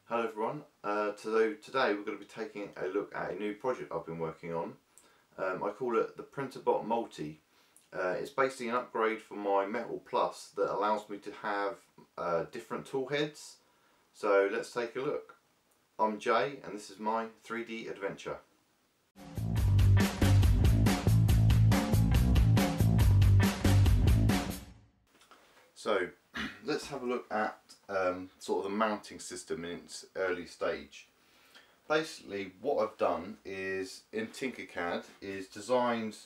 Hello everyone, today we're going to be taking a look at a new project I've been working on. I call it the Printrbot Multi. It's basically an upgrade for my Metal Plus that allows me to have different tool heads. So let's take a look. I'm Jay and this is my 3D adventure. So let's have a look at sort of the mounting system in its early stage. Basically what I've done is in Tinkercad is designed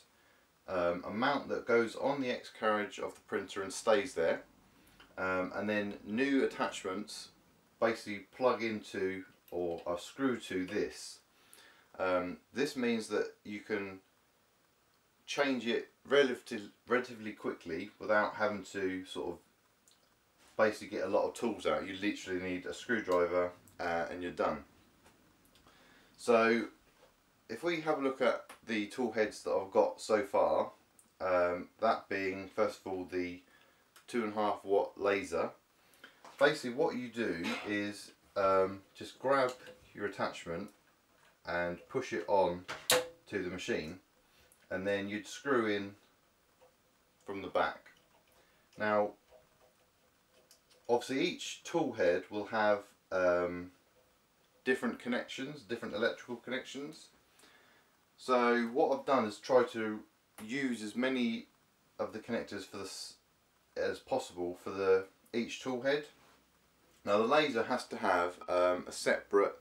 a mount that goes on the X carriage of the printer and stays there, and then new attachments basically plug into or are screwed to this. This means that you can change it relatively quickly without having to sort of basically get a lot of tools out. You literally need a screwdriver and you're done. So if we have a look at the tool heads that I've got so far, that being first of all the 2.5 watt laser. Basically what you do is just grab your attachment and push it on to the machine, and then you'd screw in from the back. Now obviously each tool head will have different connections, different electrical connections. So what I've done is try to use as many of the connectors for this as possible for each tool head. Now the laser has to have a separate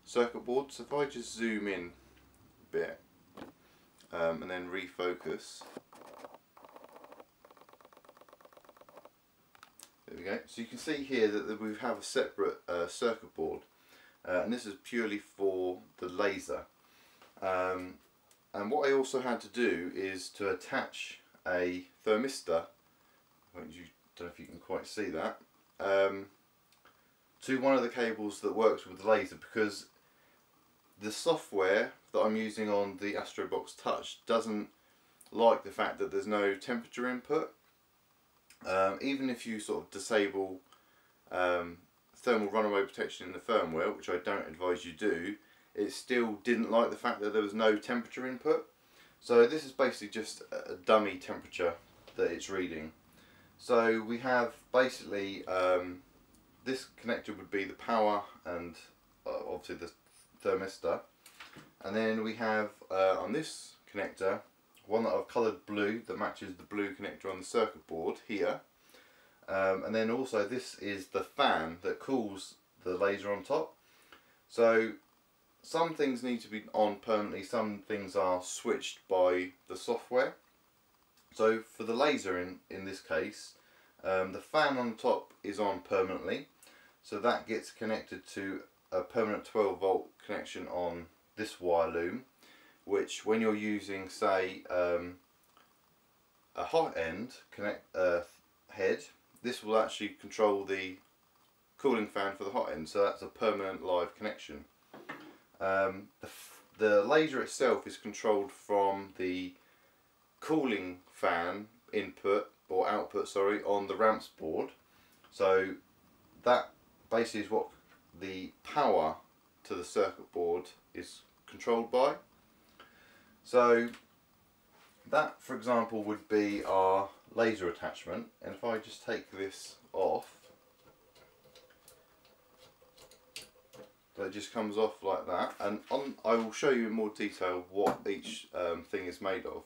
circuit board, so if I just zoom in a bit and then refocus. There we go. So you can see here that we have a separate circuit board, and this is purely for the laser. And what I also had to do is to attach a thermistor, I don't know if you can quite see that, to one of the cables that works with the laser, because the software that I'm using on the Astrobox Touch doesn't like the fact that there's no temperature input. Even if you sort of disable thermal runaway protection in the firmware, which I don't advise you do, it still didn't like the fact that there was no temperature input. So this is basically just a dummy temperature that it's reading. So we have basically this connector would be the power and obviously the thermistor, and then we have on this connector one that I've coloured blue that matches the blue connector on the circuit board here, and then also this is the fan that cools the laser on top. So some things need to be on permanently, some things are switched by the software. So for the laser in this case, the fan on top is on permanently, so that gets connected to a permanent 12 volt connection on this wire loom, which when you're using say a hot end head, this will actually control the cooling fan for the hot end, so that's a permanent live connection. The laser itself is controlled from the cooling fan input or output, sorry, on the ramps board. So that basically is what the power to the circuit board is controlled by. So that, for example, would be our laser attachment, and if I just take this off, so it just comes off like that, and I will show you in more detail what each thing is made of.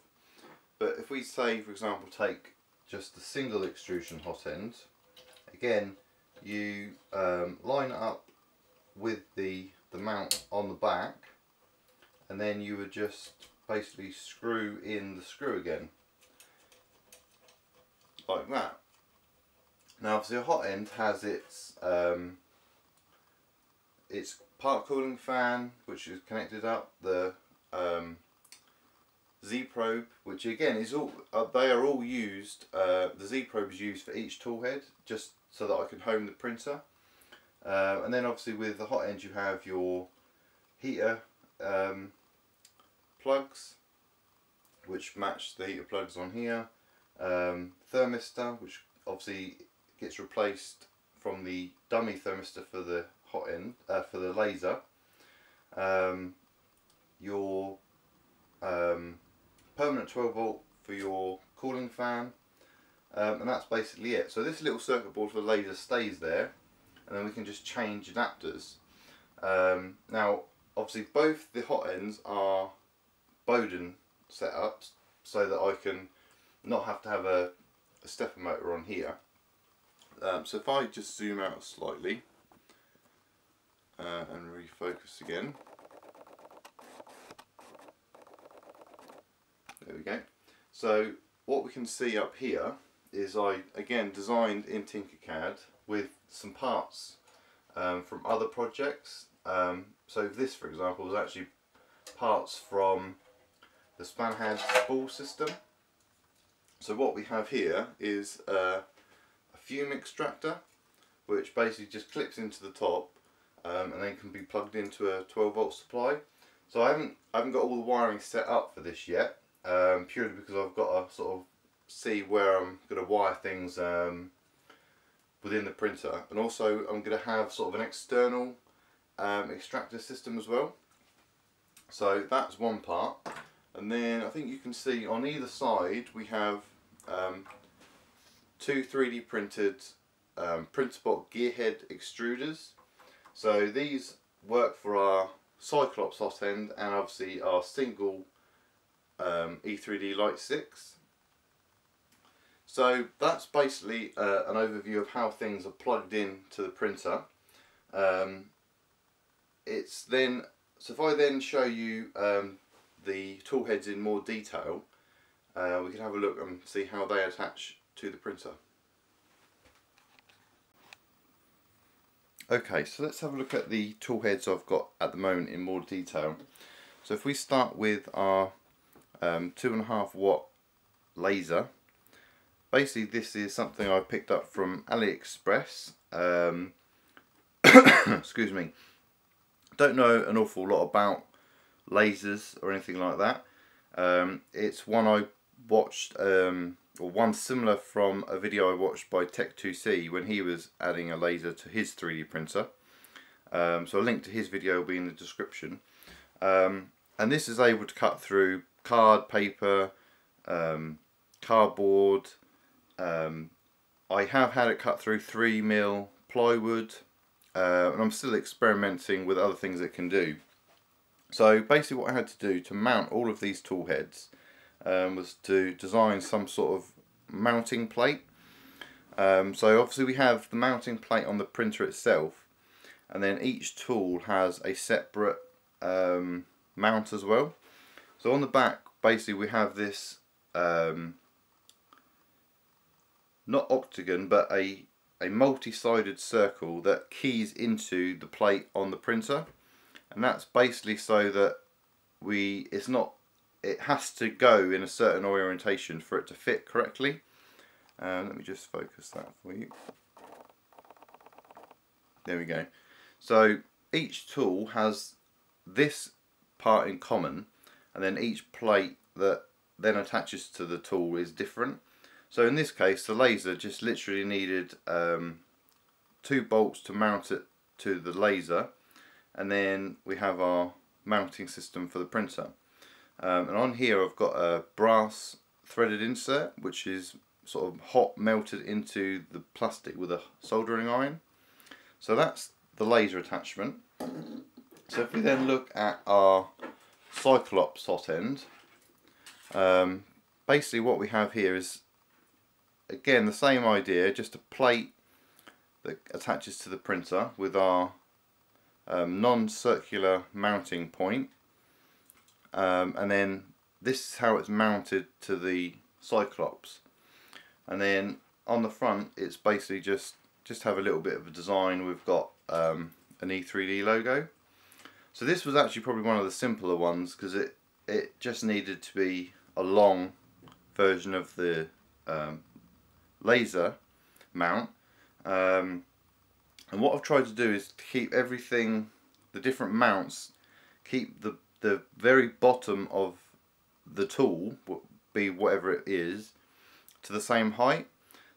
But if we say, for example, take just the single extrusion hot end, again you line it up with the mount on the back, and then you would just basically screw in the screw again like that. Now obviously a hot end has its part cooling fan, which is connected up, the Z probe, which again is all they are all used. The Z probe is used for each tool head just so that I can home the printer, and then obviously with the hot end you have your heater plugs, which match the heater plugs on here, thermistor, which obviously gets replaced from the dummy thermistor for the hot end for the laser, your permanent 12 volt for your cooling fan, and that's basically it. So this little circuit board for the laser stays there, and then we can just change adapters. Now obviously both the hot ends are Bowden setups, so that I can not have to have a stepper motor on here. So if I just zoom out slightly and refocus again, there we go. So what we can see up here is I again designed in Tinkercad with some parts from other projects. So this, for example, was actually parts from the Spanhad spool system. So what we have here is a Fume Extractor, which basically just clips into the top and then can be plugged into a 12 volt supply. So I haven't got all the wiring set up for this yet, purely because I've got to sort of see where I'm going to wire things within the printer, and also I'm going to have sort of an external extractor system as well. So that's one part, and then I think you can see on either side we have two 3D printed Printrbot gearhead extruders. So these work for our Cyclops hot end and obviously our single E3D Light 6. So that's basically an overview of how things are plugged in to the printer. It's then, so if I then show you the tool heads in more detail, we can have a look and see how they attach to the printer. Okay, so let's have a look at the tool heads I've got at the moment in more detail. So if we start with our 2.5 watt laser, basically this is something I picked up from AliExpress. Excuse me. Don't know an awful lot about lasers or anything like that. It's one I watched, or one similar from a video I watched by Tech2C when he was adding a laser to his 3D printer. So a link to his video will be in the description. And this is able to cut through card, paper, cardboard. I have had it cut through 3mm plywood, and I'm still experimenting with other things it can do. So basically what I had to do to mount all of these tool heads was to design some sort of mounting plate. So obviously we have the mounting plate on the printer itself, and then each tool has a separate mount as well. So on the back basically we have this not octagon but a multi-sided circle that keys into the plate on the printer, and that's basically so that it has to go in a certain orientation for it to fit correctly. Let me just focus that for you. There we go. So each tool has this part in common, and then each plate that then attaches to the tool is different. So in this case the laser just literally needed 2 bolts to mount it to the laser, and then we have our mounting system for the printer. And on here I've got a brass threaded insert which is sort of hot melted into the plastic with a soldering iron. So that's the laser attachment. So if we then look at our Cyclops hot end, basically what we have here is again the same idea, just a plate that attaches to the printer with our non-circular mounting point, and then this is how it's mounted to the Cyclops. And then on the front it's basically just have a little bit of a design. We've got an E3D logo. So this was actually probably one of the simpler ones because it just needed to be a long version of the laser mount. And what I've tried to do is to keep everything, the different mounts, keep the very bottom of the tool, be whatever it is, to the same height.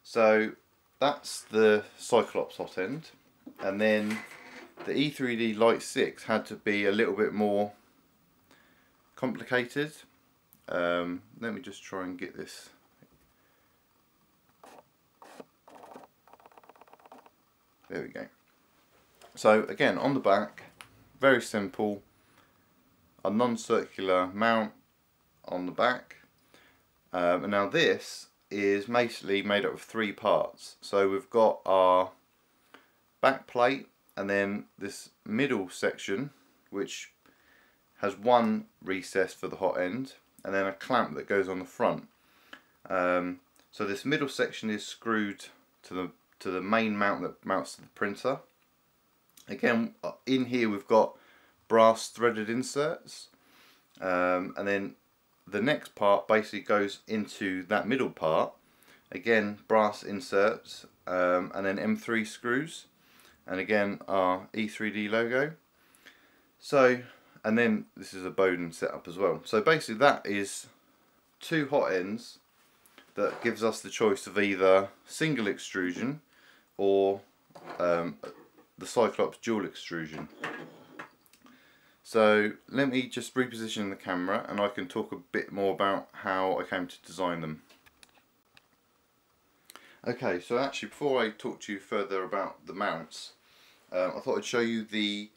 So that's the Cyclops hot end, and then the E3D Lite 6 had to be a little bit more complicated. Let me just try and get this. There we go. So again, on the back, very simple, a non-circular mount on the back. And now this is basically made up of 3 parts. So we've got our back plate, and then this middle section which has one recess for the hot end, and then a clamp that goes on the front. So this middle section is screwed to the main mount that mounts to the printer. Again, in here we've got brass threaded inserts, and then the next part basically goes into that middle part. Again, brass inserts, and then M3 screws, and again our E3D logo. So, and then this is a Bowden setup as well. So basically that is 2 hot ends that gives us the choice of either single extrusion or the Cyclops dual extrusion. So let me just reposition the camera and I can talk a bit more about how I came to design them. Okay, so actually before I talk to you further about the mounts, I thought I'd show you the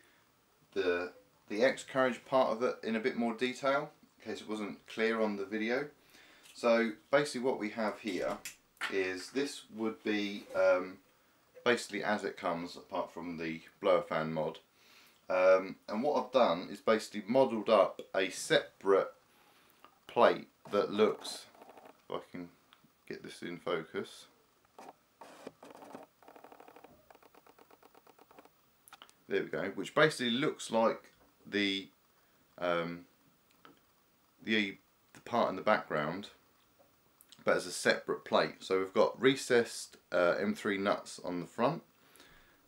X-carriage part of it in a bit more detail, in case it wasn't clear on the video. So basically what we have here is, this would be basically as it comes, apart from the blower fan mod. And what I've done is basically modelled up a separate plate that looks, if I can get this in focus, there we go, which basically looks like the part in the background, but as a separate plate. So we've got recessed M3 nuts on the front,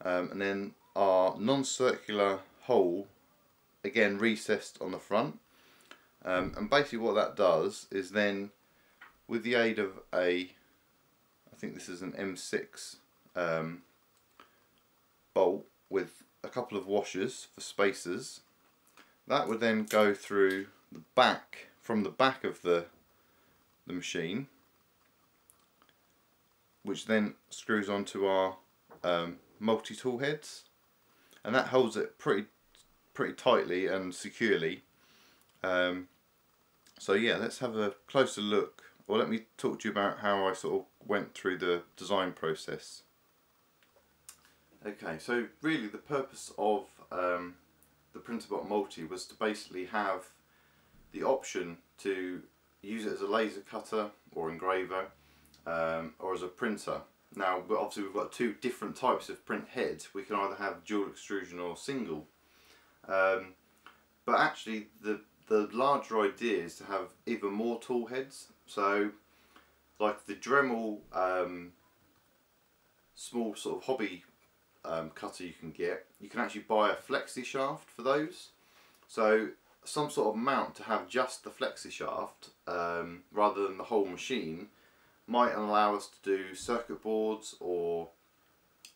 and then our non-circular hole, again recessed on the front. And basically what that does is then, with the aid of I think this is an M6 bolt with a couple of washers for spacers, that would then go through the back, from the back of the machine, which then screws onto our multi-tool heads, and that holds it pretty tightly and securely. So yeah, let's have a closer look, or let me talk to you about how I sort of went through the design process. Okay, so really the purpose of the Printrbot Multi was to basically have the option to use it as a laser cutter or engraver, or as a printer. Now, but obviously we've got 2 different types of print heads. We can either have dual extrusion or single. But actually the larger idea is to have even more tool heads. So like the Dremel small sort of hobby cutter you can actually buy a flexi shaft for those. So some sort of mount to have just the flexi shaft rather than the whole machine might allow us to do circuit boards or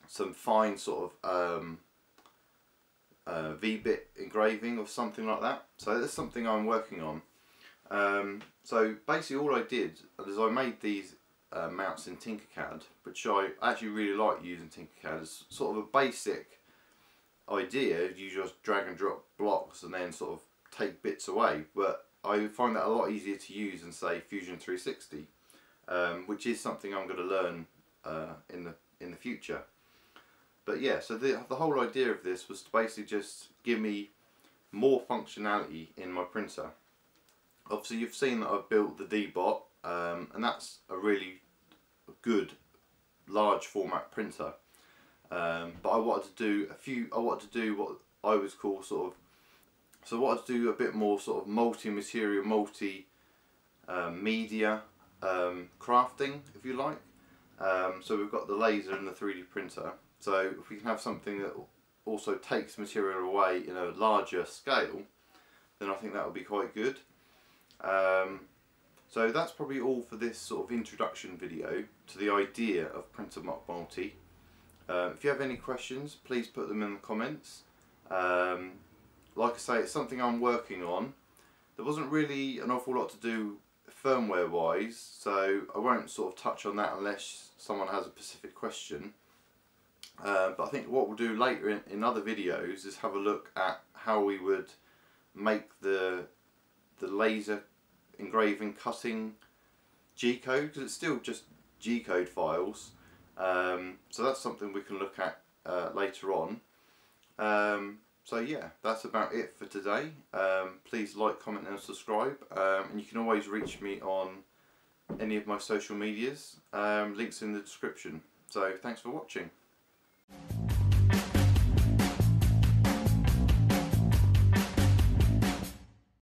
some fine sort of V-bit engraving or something like that. So that's something I'm working on. So basically all I did is I made these mounts in Tinkercad, which I actually really like using Tinkercad. It's sort of a basic idea. You just drag and drop blocks and then sort of take bits away, but I find that a lot easier to use than say Fusion 360, which is something I'm going to learn in the future. But yeah, so the whole idea of this was to basically just give me more functionality in my printer. Obviously you've seen that I've built the D-Bot, and that's a really good large format printer. But I wanted to do what I would call sort of, so I wanted to do a bit more sort of multi-material, media crafting, if you like. So we've got the laser and the 3D printer. So if we can have something that also takes material away in a larger scale, then I think that would be quite good. So that's probably all for this sort of introduction video to the idea of Printrbot Multi. If you have any questions, please put them in the comments. Like I say, it's something I'm working on. There wasn't really an awful lot to do firmware wise, so I won't sort of touch on that unless someone has a specific question. But I think what we'll do later in other videos is have a look at how we would make the laser engraving cutting G-code, because it's still just G-code files. So that's something we can look at later on. So yeah, that's about it for today. Please like, comment and subscribe, and you can always reach me on any of my social medias. Links in the description. So thanks for watching.